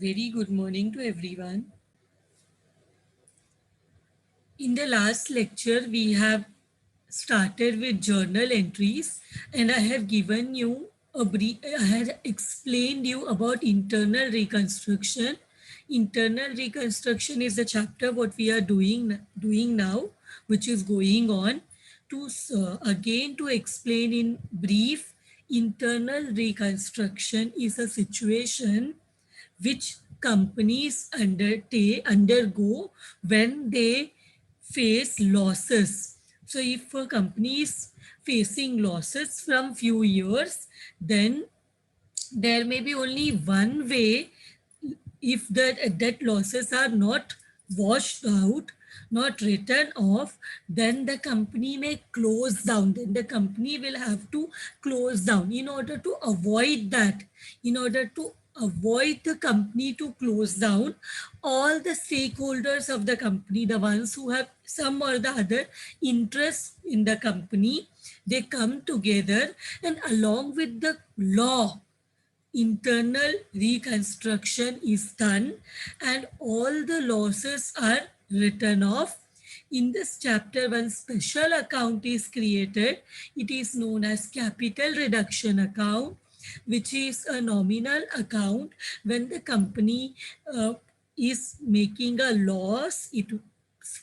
Very good morning to everyone. In the last lecture, we have started with journal entries, and I have given you a brief, I had explained you about internal reconstruction. Internal reconstruction is the chapter what we are doing now, which is going on. Again to explain in brief, internal reconstruction is a situation which companies undergo when they face losses. So if a company is facing losses from few years, then there may be only one way. If that losses are not washed out, not written off, then the company may close down. Then the company will have to close down. In order to avoid that, in order to avoid the company to close down, all the stakeholders of the company, the ones who have some or the other interest in the company, they come together, and along with the law, internal reconstruction is done and all the losses are written off. In this chapter, one special account is created. It is known as capital reduction account, which is a nominal account. When the company is making a loss, it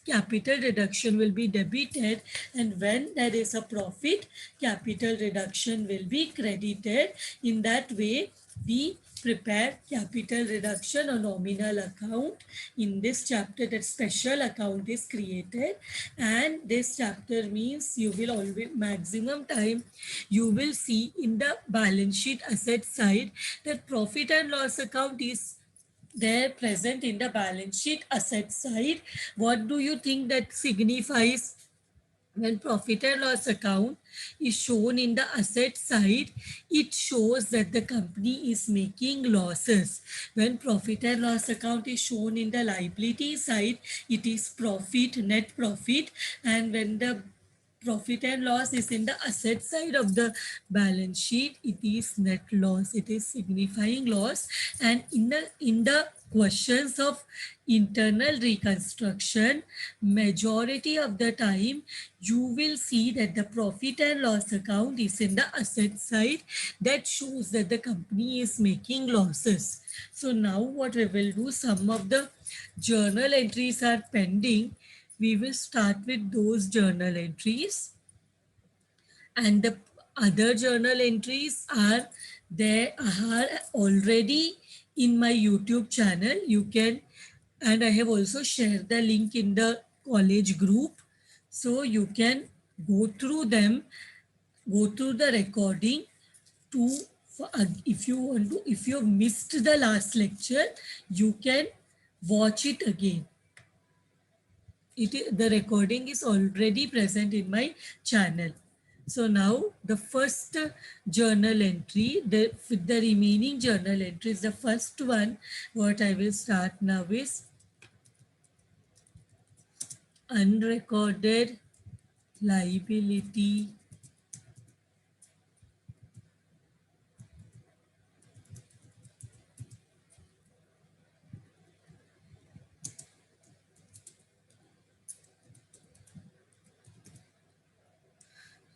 capital reduction will be debited, and when there is a profit, capital reduction will be credited. In that way, we prepare capital reduction or nominal account. In this chapter, that special account is created, and this chapter means you will always maximum time you will see in the balance sheet asset side that profit and loss account is there present in the balance sheet asset side. What do you think that signifies? When profit and loss account is shown in the asset side, it shows that the company is making losses. When profit and loss account is shown in the liability side, it is profit, net profit. And when the profit and loss is in the asset side of the balance sheet, it is net loss. It is signifying loss. And in the questions of internal reconstruction, majority of the time you will see that the profit and loss account is in the asset side. That shows that the company is making losses. So now what we will do, some of the journal entries are pending. We will start with those journal entries, and the other journal entries are there are already in my YouTube channel. You can, and I have also shared the link in the college group, so you can go through them, go through the recording to, if you want to, if you have missed the last lecture, you can watch it again. The recording is already present in my channel. So now the first journal entry, with the remaining journal entries, the first one what I will start now is unrecorded liability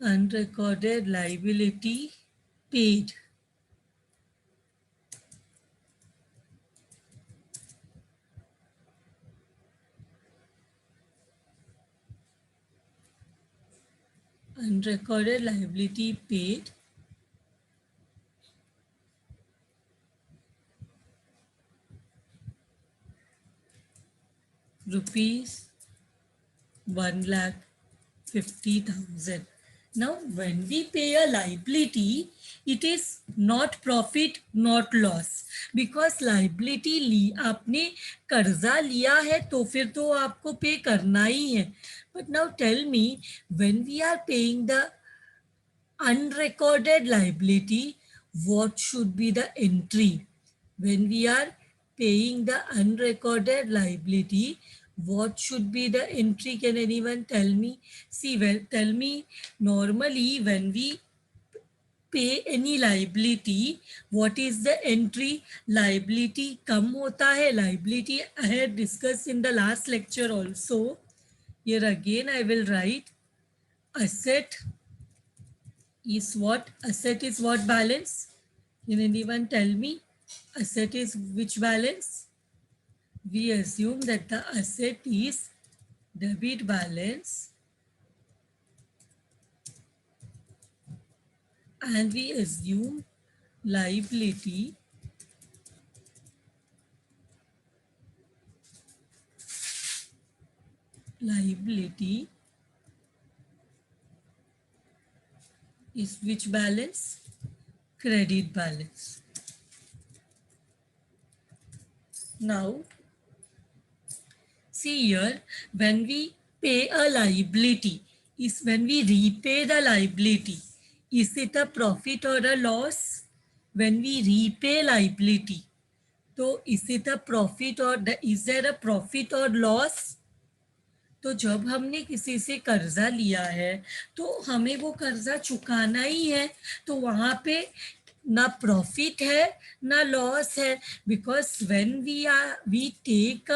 unrecorded liability paid. Unrecorded liability paid rupees 1,50,000. Now, when we pay a liability, it is not profit, not loss, because liability आपने कर्जा लिया है तो फिर तो आपको पे करना ही है. But now tell me, when we are paying the unrecorded liability, what should be the entry? When we are paying the unrecorded liability, what should be the entry? Can anyone tell me? See, well, tell me, normally when we pay any liability, what is the entry? Liability कम होता है. Liability I had discussed in the last lecture also. Here again I will write asset is what? Asset is what balance? Can anyone tell me? Asset is which balance? We assume that the asset is debit balance, and we assume liability is which balance? Credit balance. Now, see here, when we pay a liability, is when we repay the liability, is it a profit or a loss? When we repay liability, तो is it a profit or is there a profit or loss? तो जब हमने किसी से कर्जा लिया है तो हमें वो कर्जा चुकाना ही है, तो वहां पे ना प्रॉफिट है ना लॉस है, because when we take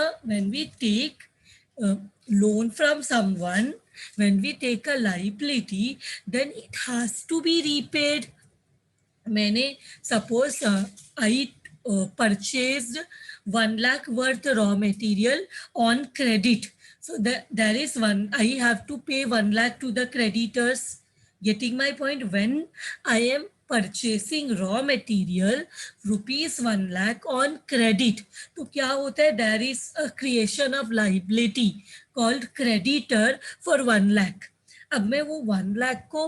loan from someone, when we take a liability, then it has to be repaid. मैंने suppose I purchased 1 lakh worth raw material on credit, so there is one, I have to pay 1 lakh to the creditors. Getting my point? When I am purchasing raw material rupees 1 lakh on credit, तो क्या होता है? There is a creation of liability called creditor for 1 lakh. अब मैं वो 1 lakh को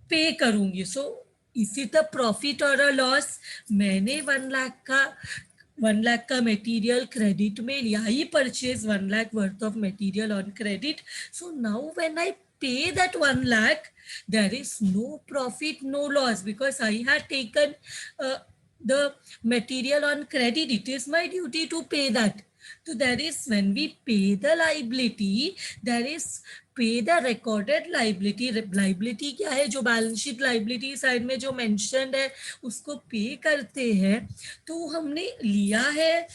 पे करूंगी, so is it a profit और अ लॉस? मैंने 1 लाख का मटेरियल क्रेडिट में लिया, he purchase 1 lakh worth of material on credit. So now when I pay that 1 lakh, there is no profit, no loss, because I had taken the material on credit. It is my duty to pay that. So there is, when we pay the liability, there is पे the recorded liability. Liability क्या है? जो balance sheet liability side में जो mentioned है उसको पे करते हैं. तो हमने लिया है,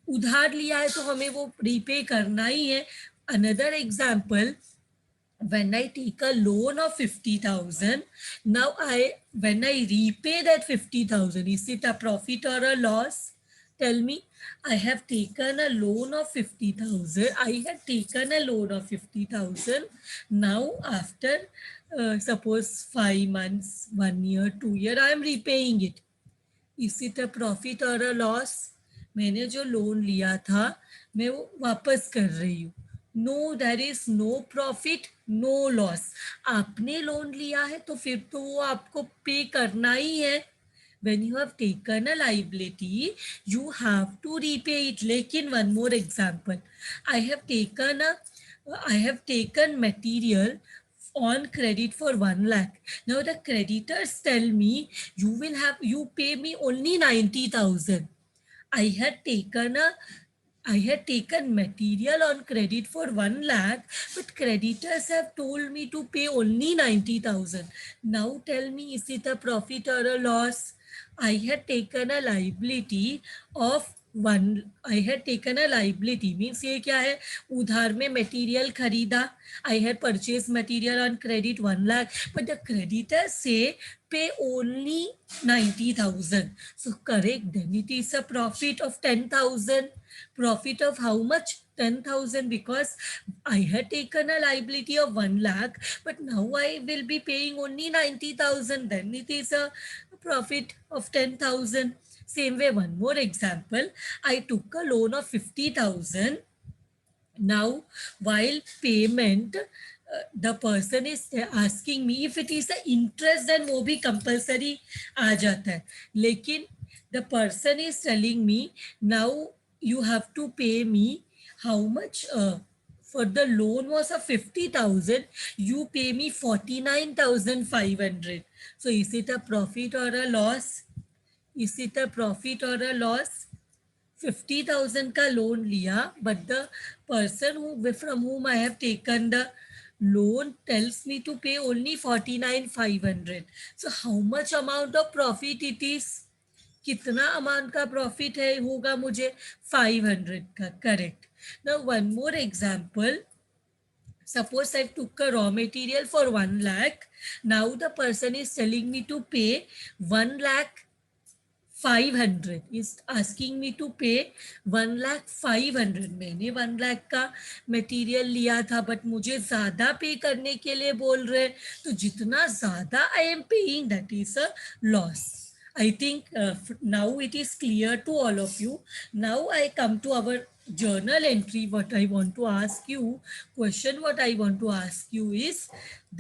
उधार लिया है, तो हमें वो रीपे करना ही है. Another example, when I take a loan of 50,000, now when I repay that 50,000, is it a profit or a loss? Tell me. I have taken a loan of 50,000. I had taken a loan of 50,000. Now, after suppose 5 months, 1 year, 2 year, I am repaying it. Is it a profit or a loss? मैंने जो loan लिया था मैं वो वापस कर रही हूँ. No, there is no profit, no loss. आपने लोन लिया है तो फिर तो वो आपको पे करना ही है. when you have taken a liability, you have to repay it. Lekin one more example, I have taken material on credit for 1 lakh. Now the creditors tell me, you pay me only 90,000. I had taken material on credit for 1 lakh, but creditors have told me to pay only 90,000. Now tell me, is it a profit or a loss? I had taken a liability of I had taken a liability, means ये क्या है? उधार में material खरीदा. I had purchased material on credit 1 lakh, but the creditors say pay only 90,000. So correct, then it is a profit of 10,000. Profit of how much? 10,000, because I had taken a liability of 1 lakh, but now I will be paying only 90,000. Then it is a profit of 10,000. Same way, one more example. I took a loan of 50,000. Now, while payment, the person is asking me if it is the interest, then वो भी compulsory आ जाता है. लेकिन the person is telling me, now you have to pay me how much? For the loan was of 50,000, you pay me 49,500. So is it a profit or a loss? Is it a profit or a loss? 50,000 का loan लिया, but the person from whom I have taken the loan tells me to pay only 49,500. So how much amount of profit it is? कितना amount का profit है होगा मुझे 500 का. Correct. Now one more example. Suppose I took a raw material for 1 lakh. Now the person is telling me to pay 1 lakh 500, is asking me to pay 1 lakh 500. मैंने 1 लाख का material लिया था but मुझे ज़्यादा पे करने के लिए बोल रहे. तो जितना ज़्यादा I am paying that is a loss. I think now it is clear to all of you. Now I come to our journal entry. What I want to ask you, question what I want to ask you is,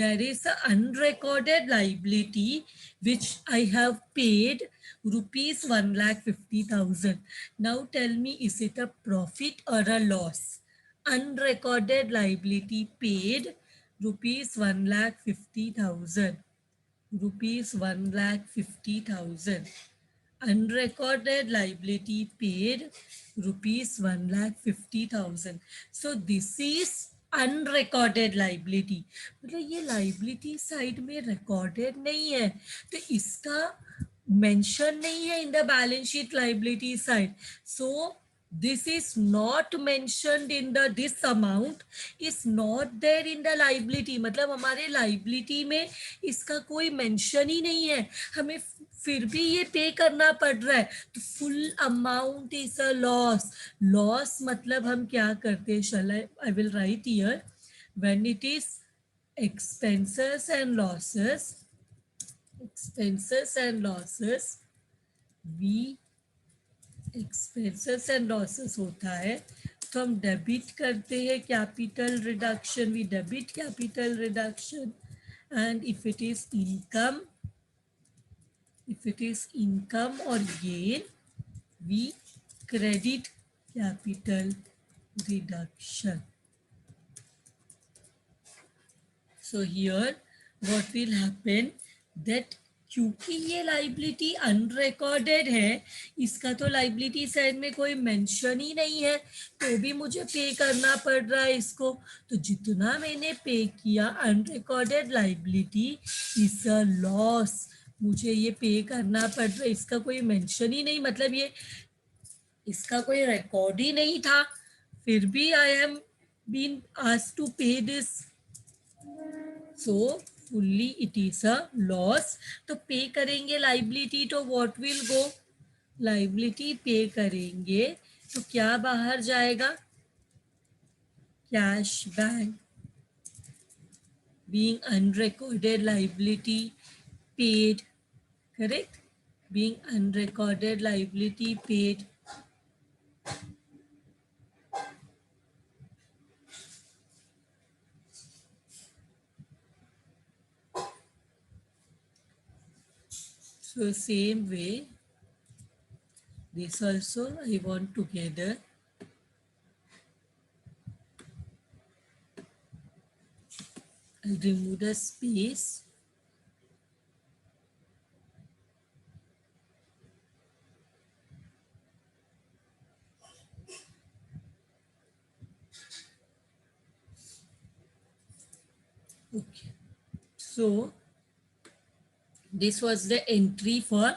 there is a unrecorded liability which I have paid rupees 1,50,000. Now tell me, is it a profit or a loss? Unrecorded liability paid rupees 1,50,000. Rupees 1,50,000. Unrecorded liability paid rupees 1,50,000. So this is unrecorded liability. मतलब ये liability side में recorded नहीं है, तो इसका mention नहीं है in the balance sheet liability side. So this is not mentioned in the, this amount is not there in the liability. मतलब हमारे लाइबिलिटी में इसका कोई मेंशन ही नहीं है, हमें फिर भी ये पे करना पड़ रहा है. तो full amount is a loss. Loss मतलब हम क्या करते हैं, shall I will write here, when it is expenses and losses, expenses and losses, we expenses and losses होता है तो हम डेबिट करते हैं capital reduction. We debit capital reduction. And if it is income or gain, we credit capital reduction. So here what will happen, that क्योंकि ये liability unrecorded है, इसका तो लाइबिलिटी साइड में कोई मेंशन ही नहीं है, तो भी मुझे पे करना पड़ रहा है इसको. तो जितना मैंने पे किया, unrecorded liability is a loss, मुझे ये पे करना पड़ रहा है. इसका कोई मेंशन ही नहीं, मतलब ये इसका कोई रिकॉर्ड ही नहीं था, फिर भी I am been asked to pay this. So fully it is a loss. तो पे करेंगे लाइबिलिटी, तो व्हाट विल गो, लाइबिलिटी पे करेंगे तो क्या बाहर जाएगा, cash bank. Being unrecorded liability paid. Correct. Being unrecorded liability paid. So same way, this also I want together. I'll remove the space. Okay. So this was the entry for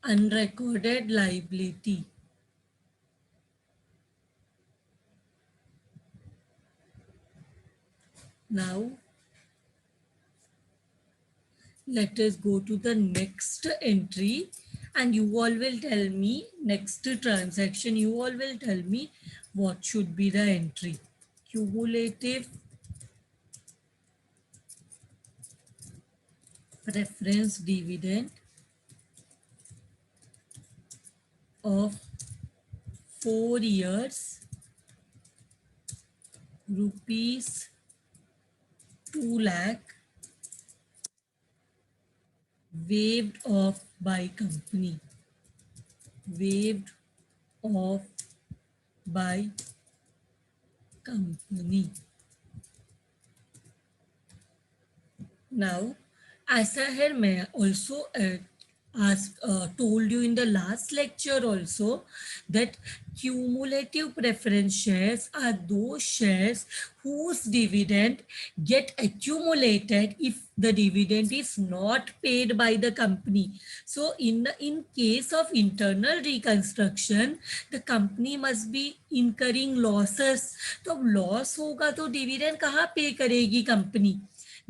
unrecorded liability. Now let us go to the next entry, and you all will tell me, next transaction, you all will tell me what should be the entry. Cumulative preference dividend of 4 years, rupees 2 lakh, waived off by company. Waived off by company. Now ऐसा है, मैं also asked, told you in the last lecture also, that cumulative preference shares are those shares whose dividend get accumulated if the dividend is not paid by the company. So in case of internal reconstruction, the company must be incurring losses. तो loss होगा तो dividend कहाँ पे करेगी company?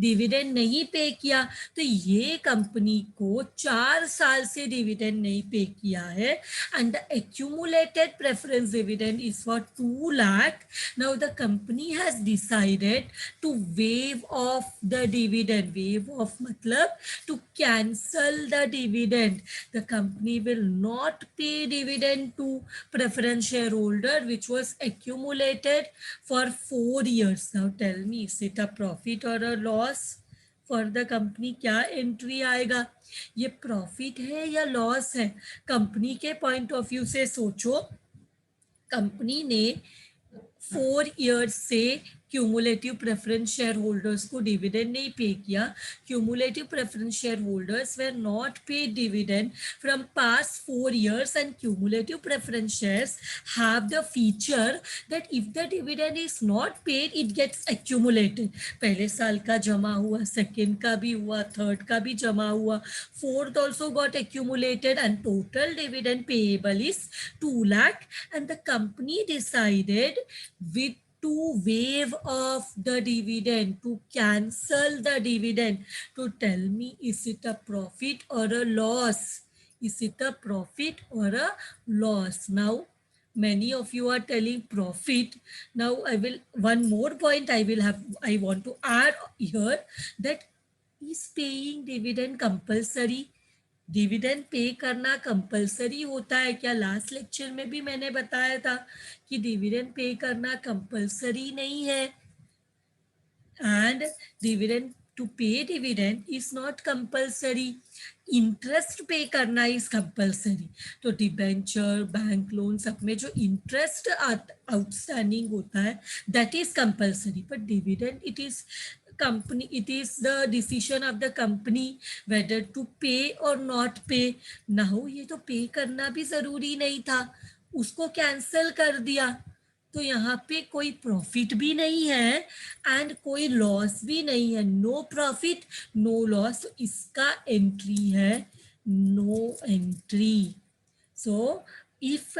Dividend नहीं pay किया तो ये कंपनी को 4 साल से डिविडेंड नहीं पे किया है, and the accumulated preference dividend is for 2 lakh. Now the company has decided to waive off the dividend. Waive off मतलब to cancel the dividend. The company will not pay dividend to preference shareholder which was accumulated for 4 years. Now tell me, is it a profit or a loss for the company? क्या entry आएगा? ये profit है या loss है? Company के point of view से सोचो, company ने 4 years से क्यूमुलेटिव प्रेफरेंस शेयर होल्डर्स को डिविडेंड नहीं पे किया. Cumulative preference share holders were not paid dividend from past 4 years, and cumulative preference shares have the feature that if the dividend is not paid it gets accumulated. पहले साल का जमा हुआ, second का भी हुआ, थर्ड का भी जमा हुआ, fourth also got accumulated, and total dividend payable is 2 lakh. And the company decided with to waive off the dividend, to cancel the dividend. To tell me, is it a profit or a loss? Is it a profit or a loss? Now, many of you are telling profit. Now, I will, one more point I want to add here, that is paying dividend compulsory? Dividend pay करना compulsory होता है क्या? Last lecture में भी मैंने बताया था कि डिविडेंड पे करना कंपलसरी नहीं है, एंड डिविडेंड टू पे dividend is not compulsory. Interest पे करना इज कंपलसरी. तो डिबेंचर, बैंक लोन, सब में जो इंटरेस्ट आउटस्टैंडिंग होता है that is compulsory, but dividend it is company, it is the decision of the company whether to pay or not pay. now ये तो पे करना भी जरूरी नहीं था, उसको कैंसल कर दिया, तो यहाँ पे कोई प्रॉफिट भी नहीं है एंड कोई लॉस भी नहीं है. नो प्रॉफिट नो लॉस, तो इसका एंट्री है no entry. So if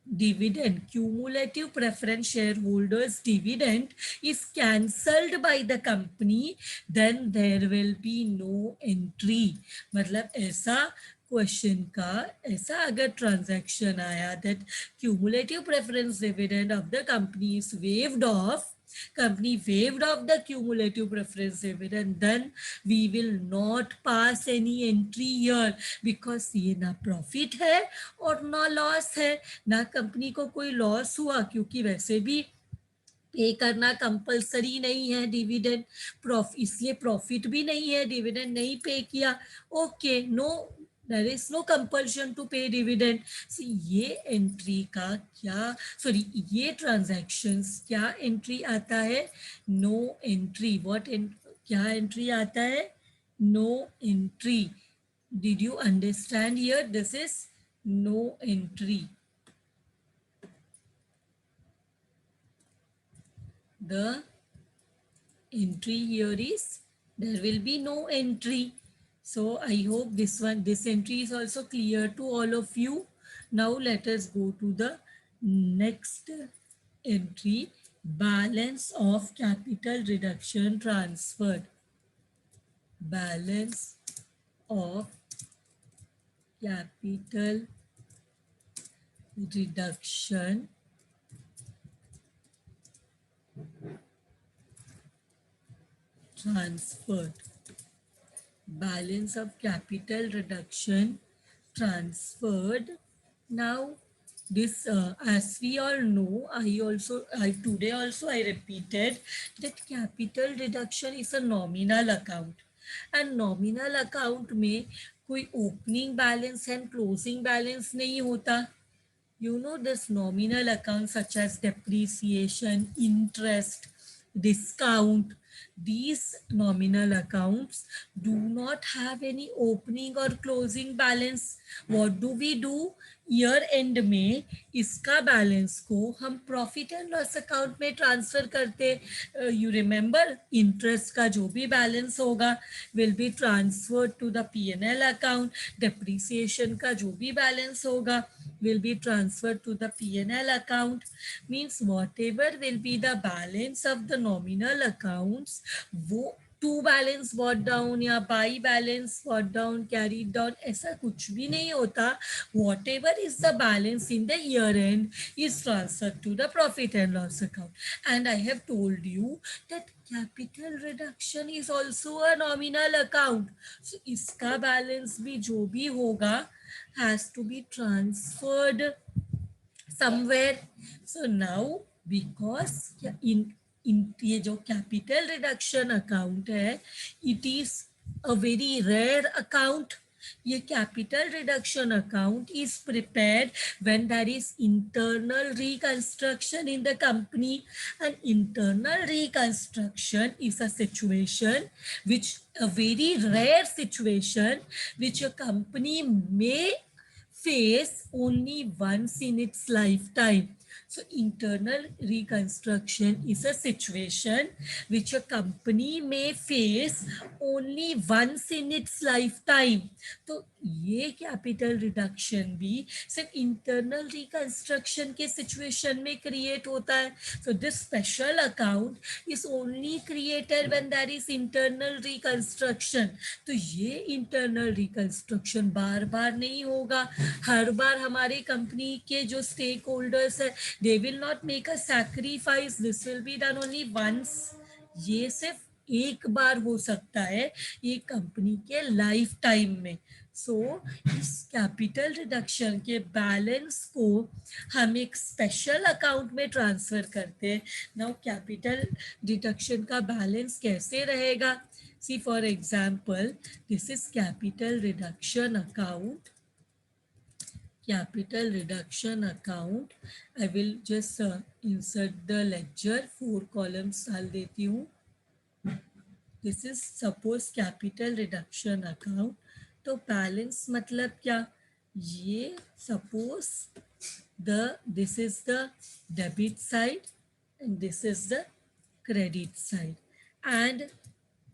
dividend, cumulative preference shareholders dividend is cancelled by the company, then there will be no entry. मतलब ऐसा क्वेश्चन का, ऐसा अगर ट्रांजैक्शन आया that cumulative preference dividend of the company is waived of, company waived off the cumulative preference dividend, then we will not pass any entry here, because ये ना profit है और ना लॉस है. ना कंपनी को कोई लॉस हुआ क्योंकि वैसे भी पे करना कंपलसरी नहीं है डिविडेंड, इसलिए प्रॉफिट भी नहीं है, डिविडेंड नहीं पे किया, okay, no, there is no compulsion to pay dividend. So ये एंट्री का क्या, सॉरी ये ट्रांजैक्शंस क्या एंट्री आता है? No entry. व्हाट क्या एंट्री आता है? No entry. Did you understand here? This is no entry. The entry here is there will be no entry. So I hope this entry is also clear to all of you. Now let us go to the next entry, balance of capital reduction transferred. Balance of capital reduction transferred. Balance of capital reduction transferred. Now this as we all know, today also I repeated that capital reduction is a nominal account, and nominal account में कोई opening balance and closing balance नहीं होता. You know this nominal accounts such as depreciation, interest, discount. These nominal accounts do not have any opening or closing balance. What do? Year end में इसका balance को हम profit and loss account में transfer करते. You remember, interest का जो भी balance होगा will be transferred to the P&L account. Depreciation का जो भी बैलेंस होगा will be transferred to the P&L account. Means whatever will be the balance of the nominal accounts, वो टू बैलेंस बॉट डाउन या by balance bought down carried down ऐसा कुछ भी नहीं होता. Whatever is the balance in the year end is transfer to the profit and loss account. And I have told you that capital reduction is also a nominal account. So इसका balance भी जो भी होगा has to be transferred somewhere. So now because in ये जो capital reduction account है, it is a very rare account. ये capital reduction account is prepared when there is internal reconstruction in the company. And internal reconstruction is a situation which a very rare situation which a company may face only once in its lifetime. So internal reconstruction is a situation which a company may face only once in its lifetime. तो ये capital reduction भी सिर्फ internal reconstruction के situation में create होता है. So this special account is only created when there is internal reconstruction. तो ये इंटरनल रिकंस्ट्रक्शन बार बार नहीं होगा. हर बार हमारे कंपनी के जो स्टेक होल्डर्स है they will not make a sacrifice. This will be done only once. ये सिर्फ एक बार हो सकता है ये कंपनी के लाइफ टाइम में. सो इस कैपिटल रिडक्शन के बैलेंस को हम एक स्पेशल अकाउंट में ट्रांसफर करते हैं. नाउ कैपिटल रिडक्शन का बैलेंस कैसे रहेगा? See for example, this is capital reduction account. Capital reduction account. I will just insert the ledger. 4 columns डाल देती हूँ. This is suppose capital reduction account. तो बैलेंस मतलब क्या? ये suppose this is the debit side and this is the credit side. And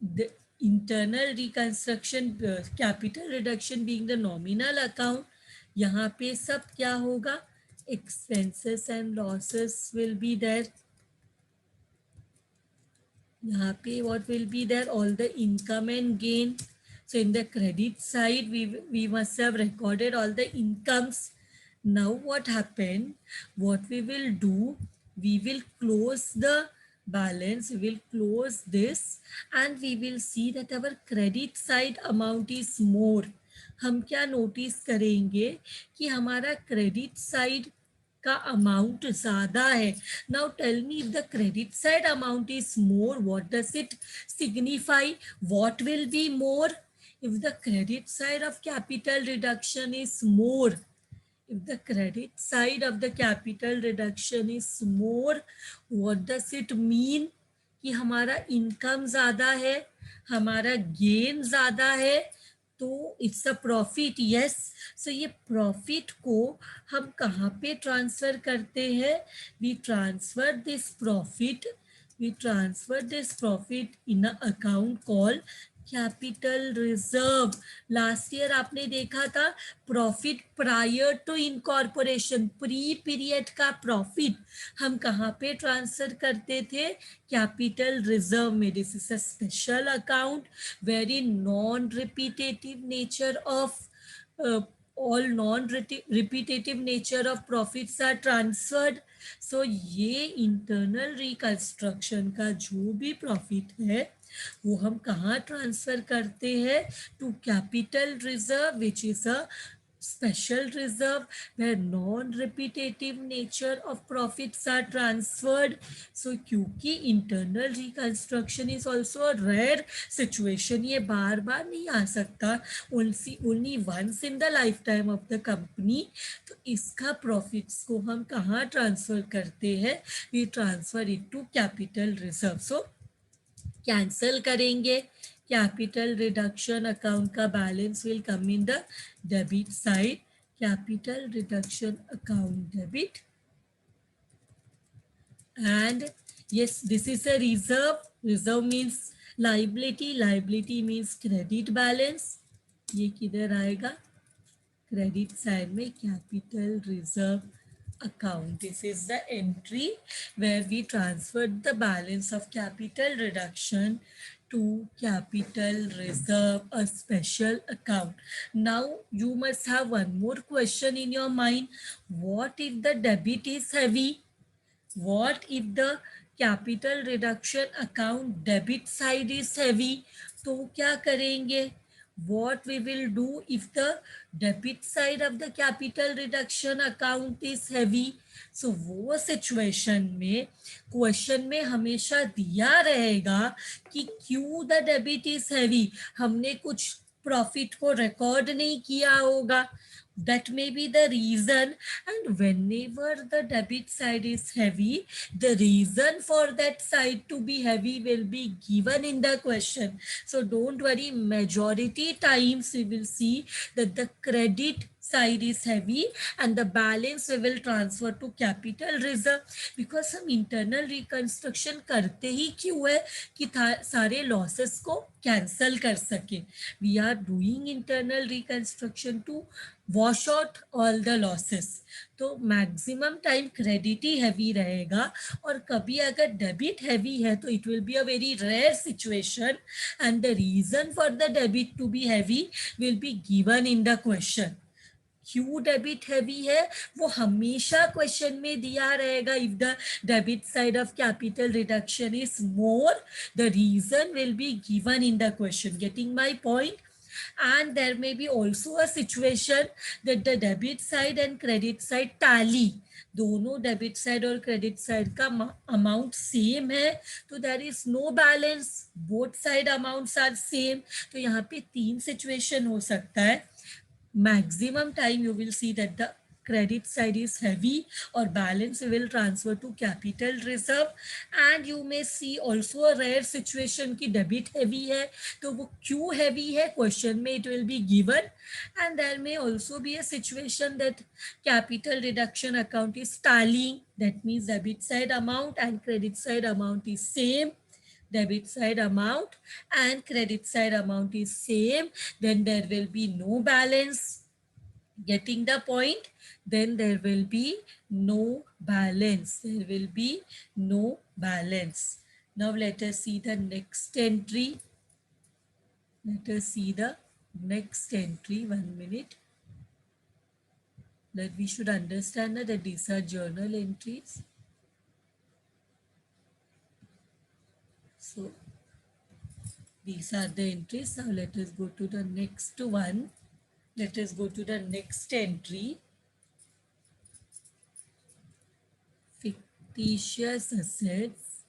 the internal reconstruction, capital reduction being the nominal account, यहाँ पे सब क्या होगा? Expenses and losses will be there. यहाँ पे what will be there? All the income and gain. So in the credit side, we must have recorded all the incomes. Now what happened? What we will do? We will close the balance. We will close this, and we will see that our credit side amount is more. हम क्या notice करेंगे कि हमारा credit side का amount ज्यादा है. Now tell me, if the credit side amount is more, what does it signify? What will be more? If the credit side of capital reduction is more, if the credit side of the capital reduction is more, what does it mean? कि हमारा income ज्यादा है, हमारा gain ज्यादा है, तो it's a profit. Yes. So ये profit को हम कहाँ पे ट्रांसफर करते हैं? We transfer this profit in a account called capital reserve. Last year आपने देखा था profit prior to incorporation, pre period का प्रॉफिट हम कहाँ पे ट्रांसफर करते थे? कैपिटल रिजर्व में. This is a special account very non repetitive nature of all non-repetitive nature of profits are transferred. So ये internal reconstruction का जो भी profit है वो हम कहाँ ट्रांसफर करते हैं? To capital reserve which is a special reserve where non-repetitive nature of profits are transferred. So क्योंकि internal reconstruction is also a rare situation, ये बार बार नहीं आ सकता, only once in the lifetime of the company, तो इसका profits को हम कहाँ transfer करते हैं, we transfer it to capital reserve. So cancel करेंगे, कैपिटल रिडक्शन अकाउंट का balance will come in the debit side, capital reduction account debit, and yes, this is a reserve. Reserve means liability, liability means credit balance. ये किधर आएगा, credit side में capital reserve account. This is the entry where we transferred the balance of capital reduction to capital reserve, a special account. Now you must have one more question in your mind. What if the debit is heavy? What if the capital reduction account debit side is heavy? तो क्या करेंगे? What we will do if the debit side of the capital reduction account is heavy? So वो situation में question में हमेशा दिया रहेगा कि क्यों the debit is heavy, हमने कुछ प्रॉफिट को रिकॉर्ड नहीं किया होगा, that may be the reason. And whenever the debit side is heavy, the reason for that side to be heavy will be given in the question. So don't worry, majority times we will see that the credit side is heavy and the balance we will transfer to capital reserve, because हम internal reconstruction करते ही क्यों है कि सारे losses को cancel कर सके. We are doing internal reconstruction to wash out all the losses. तो मैक्सिमम टाइम क्रेडिट ही हैवी रहेगा, और कभी अगर डेबिट हैवी है तो it will be a very rare situation, and the reason for the debit to be heavy will be given in the question. क्यों debit heavy है वो हमेशा क्वेश्चन में दिया रहेगा. If the debit side of capital reduction is more, the reason will be given in the question. Getting my point? And there may be also a situation that the debit side and credit side tally, दोनों debit side और credit side का amount same है, तो there is no balance, both side amounts are same. तो यहाँ पे तीन situation हो सकता है. Maximum time you will see that the credit side is heavy or balance will transfer to capital reserve, and you may see also a rare situation ki debit heavy hai, to wo क्यों heavy hai question में it will be given. And there may also be a situation that capital reduction account is tallying, that means debit side amount and credit side amount is same, debit side amount and credit side amount is same, then there will be no balance. Getting the point? Then there will be no balance. There will be no balance. Now let us see the next entry. Let us see the next entry. 1 minute. That we should understand that these are journal entries. So these are the entries. Now let us go to the next one. Let us go to the next entry. Fictitious assets.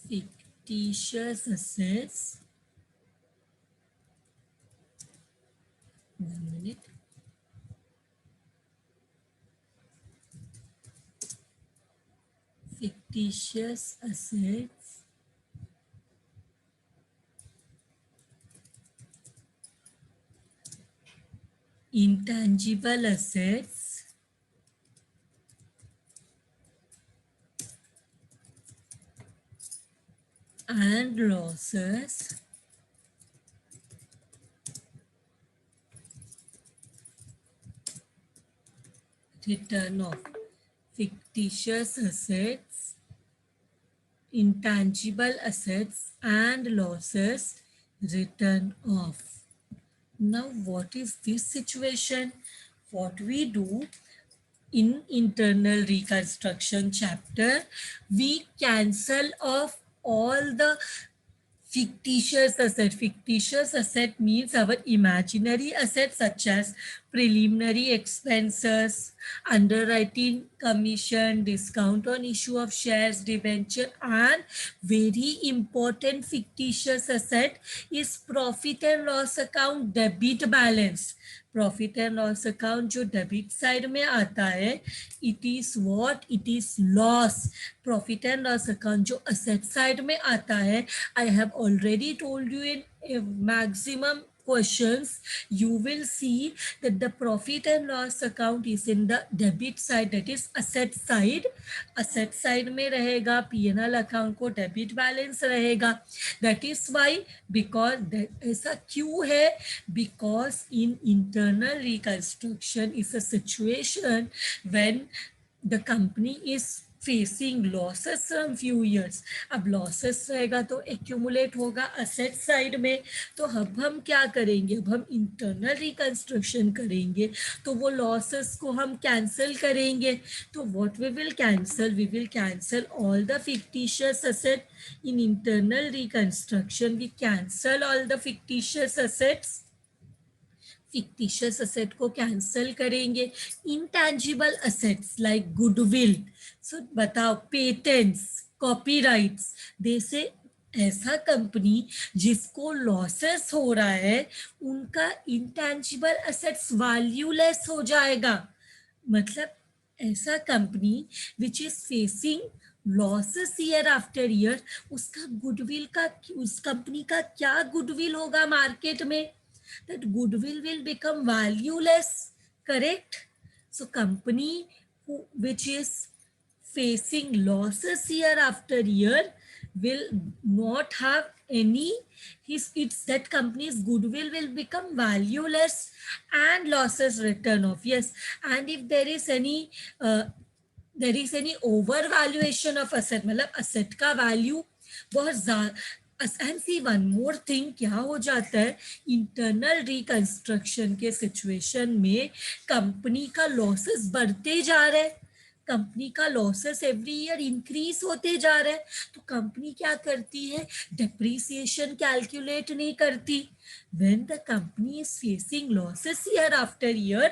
Fictitious assets. 1 minute. Fictitious assets. Intangible assets. And losses. Return of fictitious assets, intangible assets and losses, return off. Now what is this situation? What we do in internal reconstruction chapter, we cancel off all the Fictitious asset means our imaginary assets such as preliminary expenses, underwriting commission, discount on issue of shares, debenture, and very important fictitious asset is profit and loss account debit balance. Profit and loss account जो debit side में आता है, it is what, it is loss. Profit and loss account जो asset side में आता है, I have already told you in maximum questions, you will see that the profit and loss account is in the debit side, that is asset side. asset side में रहेगा, P&L account को debit balance रहेगा. that is why, because ऐसा क्यों है, because in internal reconstruction is a situation when the company is facing losses from few years. अब losses रहेगा तो एक्यूमुलेट होगा असेट साइड में. तो अब हम क्या करेंगे, अब हम इंटरनल रिकंस्ट्रक्शन करेंगे तो वो लॉसेस को हम कैंसिल करेंगे. तो what we will cancel all the fictitious asset in internal reconstruction. We cancel all the fictitious assets. fictitious asset को कैंसिल करेंगे. Intangible assets like goodwill, so बताओ, पेटेंट्स, कॉपीराइट्स, जैसे ऐसा कंपनी जिसको लॉसेस हो रहा है उनका इंटैंजिबल असेट्स वैल्यूलेस हो जाएगा. मतलब ऐसा company which is facing losses year after year, उसका गुडविल का, उस कंपनी का क्या गुडविल होगा मार्केट में, that goodwill will become valueless, correct? So company which is facing losses year after year will not have any, it's that company's goodwill will become valueless and losses written off. Yes, and if there is any overvaluation of asset, मतलब asset का value बहुत ज्यादा. And see one more thing, क्या हो जाता है internal reconstruction के situation में, कंपनी का लॉसेस बढ़ते जा रहे हैं, कंपनी का लॉसेस एवरी ईयर इंक्रीज होते जा रहे हैं. तो कंपनी क्या करती है, डेप्रिसिएशन कैलकुलेट नहीं करती. when the company is facing losses year after year,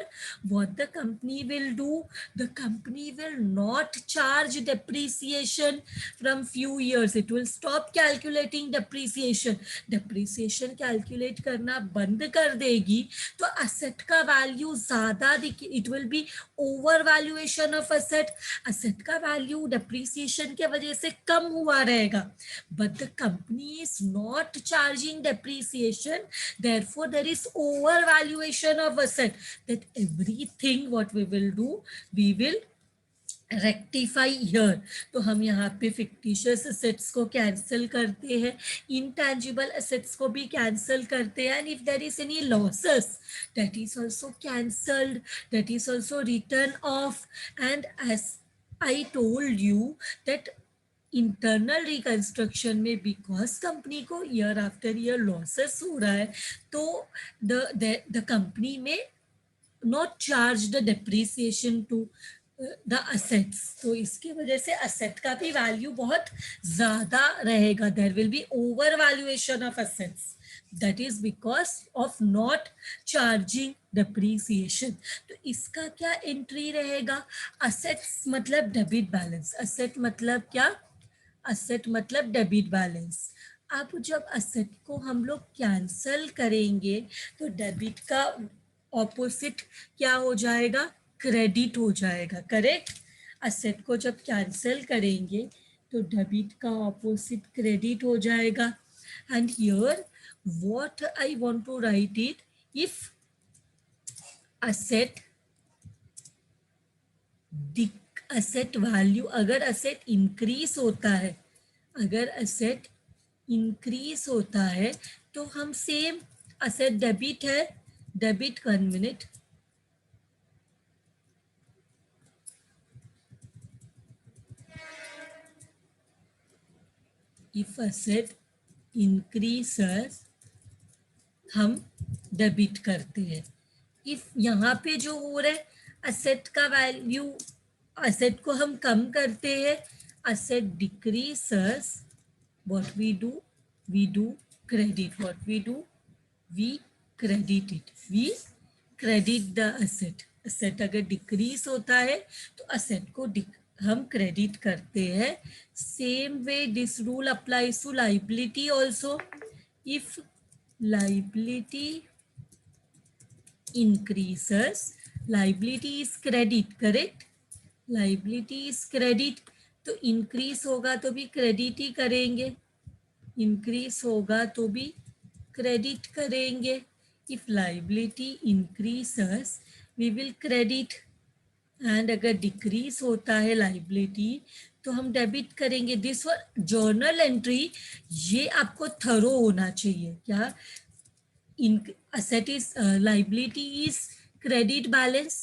what the company will do, the company will not charge depreciation from few years. It will stop calculating depreciation. depreciation calculate करना बंद कर देगी तो asset का value ज़्यादा, it will be over valuation of asset. asset का value depreciation के वजह से कम हुआ रहेगा. but the company is not charging depreciation, therefore there is overvaluation of asset. that everything what we will do, we will rectify here. तो हम यहाँ पे फिक्टिशियस असेट्स को कैंसिल करते हैं, इंटैंजिबल असेट्स को भी कैंसिल करते हैं. And if there is any losses, that is also cancelled, that is also written off. And as I told you that internal reconstruction में बिकॉज कंपनी को year after year losses हो रहा है, तो द कंपनी में not charge the depreciation to the assets. तो इसकी वजह से असेट का भी वैल्यू बहुत ज्यादा रहेगा. There will be over valuation of assets, that is because of not charging depreciation. तो इसका क्या एंट्री रहेगा, असेट्स मतलब डेबिट बैलेंस. असेट मतलब क्या, असेट मतलब डेबिट बैलेंस. अब जब असेट को हम लोग कैंसल करेंगे तो डेबिट का ऑपोजिट क्या हो जाएगा, क्रेडिट हो जाएगा, करेक्ट. असेट को जब कैंसिल करेंगे तो डेबिट का ऑपोजिट क्रेडिट हो जाएगा. And here what I want to write it, if asset asset value, अगर असेट इंक्रीज होता है, अगर असेट इंक्रीज होता है तो हम सेम असेट डेबिट है, debit 1 minute, if asset increases हम डेबिट करते हैं. इफ यहाँ पे जो हो रहा है असेट का वैल्यू, असेट को हम कम करते हैं, asset decreases, what we do credit. What we do? We credit it. We credit the asset. asset अगर डिक्रीज होता है तो asset को हम क्रेडिट करते हैं. Same way this rule applies to liability also. If liability increases, liability is credit, correct? liability is credit, तो increase होगा तो भी क्रेडिट ही करेंगे. इंक्रीज होगा तो भी क्रेडिट करेंगे. If liability increases we will credit. And अगर डिक्रीज होता है लाइबिलिटी तो हम डेबिट करेंगे. This were journal entry. ये आपको थरो होना चाहिए. क्या? इन asset is liability is credit balance,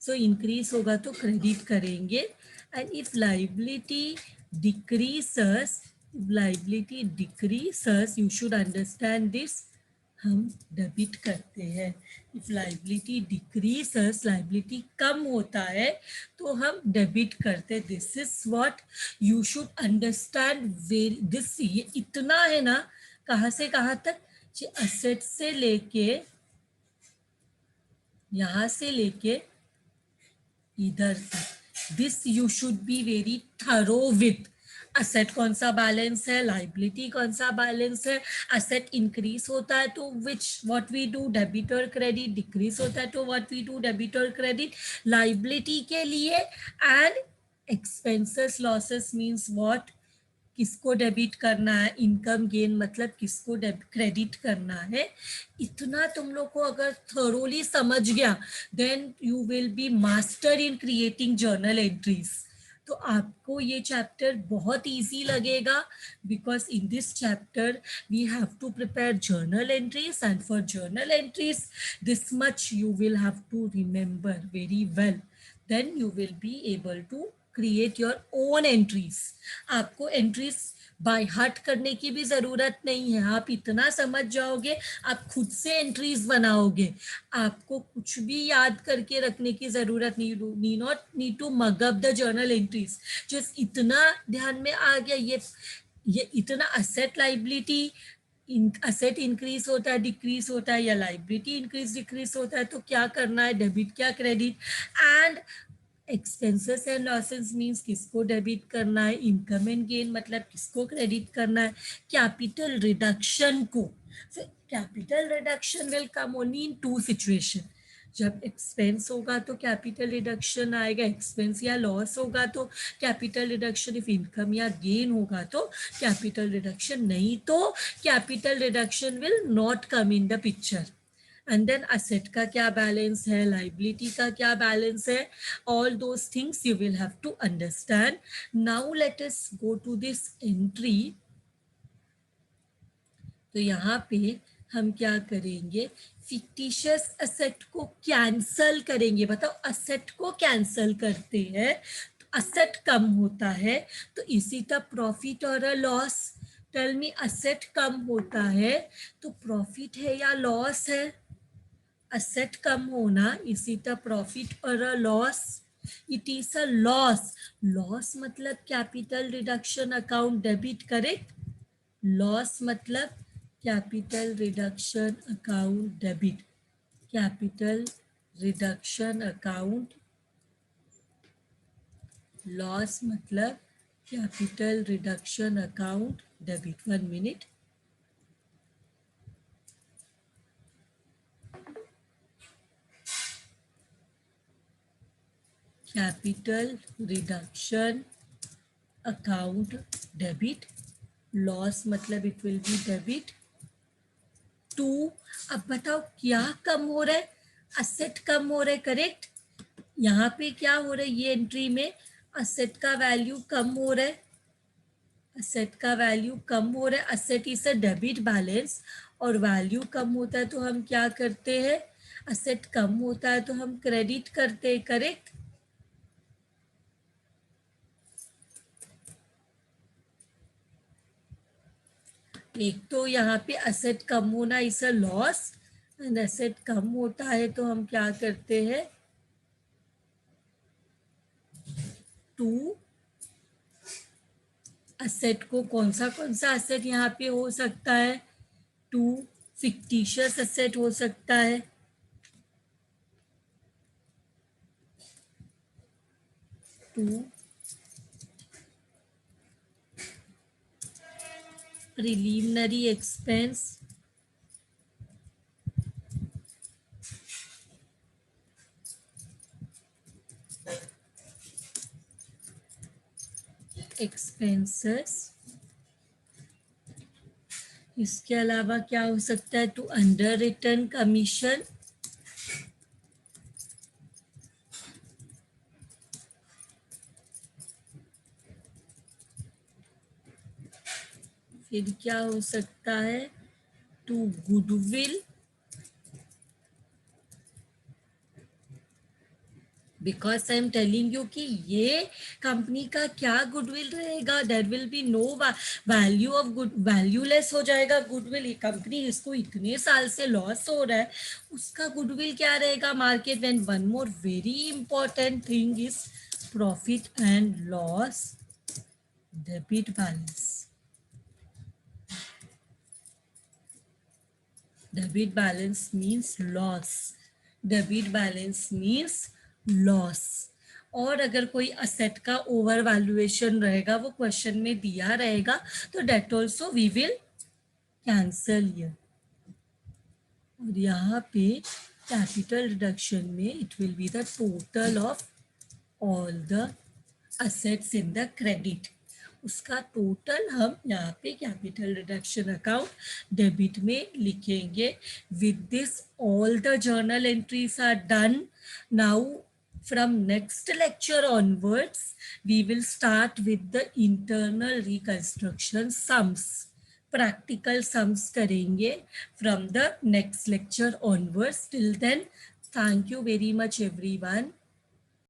so increase होगा तो क्रेडिट करेंगे. and if liability decreases you should understand this, हम डेबिट करते हैं. इफ लाइबिलिटी डिक्रीजेस, लाइबिलिटी कम होता है तो हम डेबिट करते. This is what you should understand. Very this, ये इतना है ना, कहाँ से कहाँ तक? असेट से लेके, यहां से लेके इधर तक. This you should be very thorough with. Asset कौन सा बैलेंस है, लाइबिलिटी कौन सा बैलेंस है. असेट इंक्रीज होता है तो which what we do, debit और क्रेडिट. डिक्रीज होता है तो व्हाट वी डू, डेबिट और क्रेडिट. लाइबिलिटी के लिए. And expenses losses means what, किसको डेबिट करना है. इनकम गेन मतलब किसको क्रेडिट करना है. इतना तुम लोग को अगर थोरोली समझ गया then you will be master in creating journal entries. तो आपको ये चैप्टर बहुत इजी लगेगा because in this chapter we have to prepare journal entries. And for journal entries this much you will have to remember very well. Then you will be able to create your own entries. आपको entries by heart करने की भी जरूरत नहीं है. आप इतना समझ जाओगे आप खुद से एंट्रीज बनाओगे. आपको कुछ भी याद करके रखने की जरूरत नहीं. Need not need to mug up the journal entries. Just इतना ध्यान में आ गया, ये इतना असेट लाइबिलिटी, असेट इंक्रीज होता है डिक्रीज होता है, या लाइबिलिटी इंक्रीज डिक्रीज होता है तो क्या करना है, डेबिट क्या credit. And expenses and losses means किसको डेबिट करना है. इनकम एंड गेन मतलब किसको क्रेडिट करना है. कैपिटल रिडक्शन को. Capital reduction will come only in two situation. जब एक्सपेंस होगा तो कैपिटल रिडक्शन आएगा, एक्सपेंस या लॉस होगा तो कैपिटल रिडक्शन. इफ इनकम या गेन होगा तो कैपिटल रिडक्शन. नहीं तो capital reduction will not come in the picture. And then asset का क्या बैलेंस है, लाइबिलिटी का क्या बैलेंस है, all those things you will have to understand. Now let us go to this entry. तो यहाँ पे हम क्या करेंगे, फिक्टिशियस असेट को कैंसल करेंगे. बताओ, असेट को कैंसल करते हैं तो असेट कम होता है तो इसी तरह प्रॉफिट और लॉस. टेल मी, असेट कम होता है तो प्रॉफिट है या लॉस है. असेट कम होना इसी तरह प्रॉफिट और loss. It is a loss. Loss मतलब capital reduction account debit, correct. Loss मतलब capital reduction account debit. Capital reduction account. Loss मतलब capital reduction account debit. 1 minute. Capital reduction account debit. Loss मतलब it will be debit. 2. अब बताओ क्या कम हो रहा है, असेट कम हो रहा है, करेक्ट. यहाँ पे क्या हो रहा है, ये एंट्री में असेट का वैल्यू कम हो रहा है. असेट का वैल्यू कम हो रहा है. Asset is a debit balance और वैल्यू कम होता है तो हम क्या करते हैं, असेट कम होता है तो हम क्रेडिट करते हैं, करेक्ट. एक तो यहाँ पे असेट कम होना is a loss. And asset कम होता है तो हम क्या करते हैं, टू असेट को, कौन सा असेट यहाँ पे हो सकता है, टू फिक्टिशियस एसेट हो सकता है, टू प्रिलिमिनरी एक्सपेंस, एक्सपेंसेस। इसके अलावा क्या हो सकता है, टू अंडर रिटर्न कमीशन, फिर क्या हो सकता है, to goodwill, because I am telling you कि ये कंपनी का क्या गुडविल रहेगा, there will be no value of good, valueless हो जाएगा गुडविल। ये कंपनी, इसको इतने साल से लॉस हो रहा है, उसका गुडविल क्या रहेगा market. And one more very important thing is profit and loss debit balance. Debit balance means loss. Debit balance means loss. और अगर कोई असेट का ओवर वैल्यूएशन रहेगा, वो क्वेश्चन में दिया रहेगा, तो debt also we will cancel here. और यहाँ पे कैपिटल रिडक्शन में it will be the total of all the assets in the credit, उसका टोटल हम यहाँ पे कैपिटल रिडक्शन अकाउंट डेबिट में लिखेंगे। With this all the journal entries are done. Now from next lecture onwards we will start with the internal reconstruction sums, practical sums करेंगे from the next lecture onwards. Till then, thank you very much everyone.